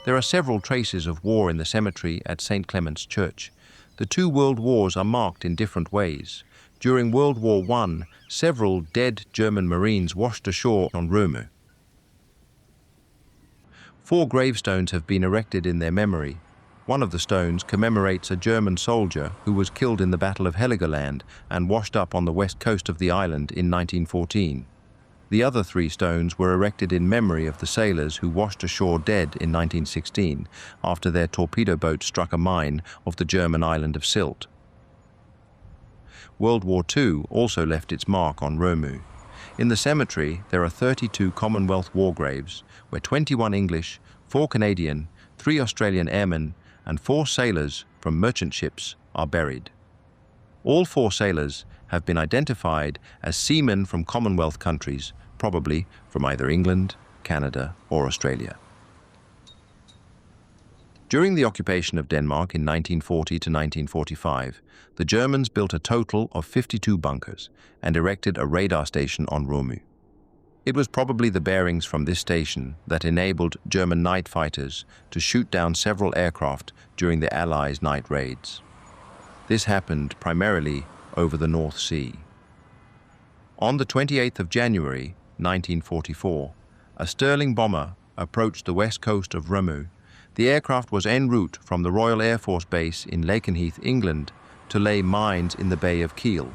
There are several traces of war in the cemetery at St. Clement's Church. The two world wars are marked in different ways. During World War I, several dead German Marines washed ashore on Rømø. 4 gravestones have been erected in their memory. One of the stones commemorates a German soldier who was killed in the Battle of Heligoland and washed up on the west coast of the island in 1914. The other 3 stones were erected in memory of the sailors who washed ashore dead in 1916 after their torpedo boat struck a mine off the German island of Sylt. World War II also left its mark on Rømø. In the cemetery, there are 32 Commonwealth war graves, where 21 English, 4 Canadian, 3 Australian airmen, and 4 sailors from merchant ships are buried. All 4 sailors have been identified as seamen from Commonwealth countries, probably from either England, Canada, or Australia. During the occupation of Denmark in 1940 to 1945, the Germans built a total of 52 bunkers and erected a radar station on Rømø. It was probably the bearings from this station that enabled German night fighters to shoot down several aircraft during the Allies' night raids. This happened primarily over the North Sea. On the 28th of January, 1944, a Sterling bomber approached the west coast of Rømø. The aircraft was en route from the Royal Air Force Base in Lakenheath, England, to lay mines in the Bay of Kiel.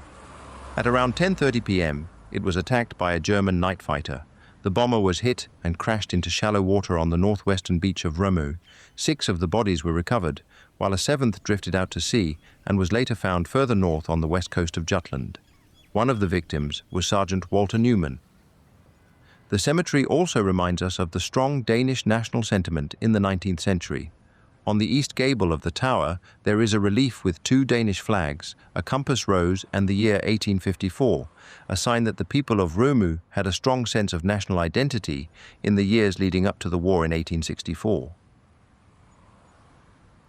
At around 10:30 p.m., it was attacked by a German night fighter. The bomber was hit and crashed into shallow water on the northwestern beach of Rømø. 6 of the bodies were recovered, while a 7th drifted out to sea and was later found further north on the west coast of Jutland. One of the victims was Sergeant Walter Newman. The cemetery also reminds us of the strong Danish national sentiment in the 19th century. On the east gable of the tower, there is a relief with 2 Danish flags, a compass rose, and the year 1854, a sign that the people of Rømø had a strong sense of national identity in the years leading up to the war in 1864.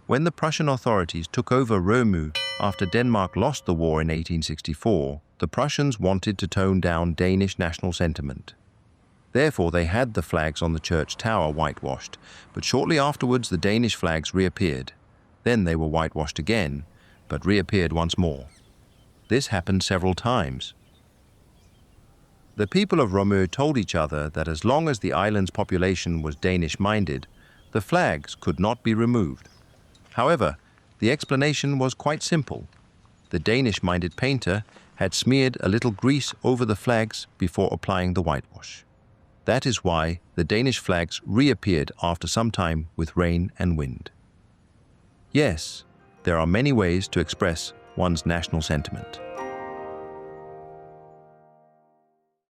When the Prussian authorities took over Rømø after Denmark lost the war in 1864, the Prussians wanted to tone down Danish national sentiment. Therefore, they had the flags on the church tower whitewashed, but shortly afterwards the Danish flags reappeared. Then they were whitewashed again, but reappeared once more. This happened several times. The people of Rømø told each other that as long as the island's population was Danish-minded, the flags could not be removed. However, the explanation was quite simple. The Danish-minded painter had smeared a little grease over the flags before applying the whitewash. That is why the Danish flags reappeared after some time with rain and wind. Yes, there are many ways to express one's national sentiment.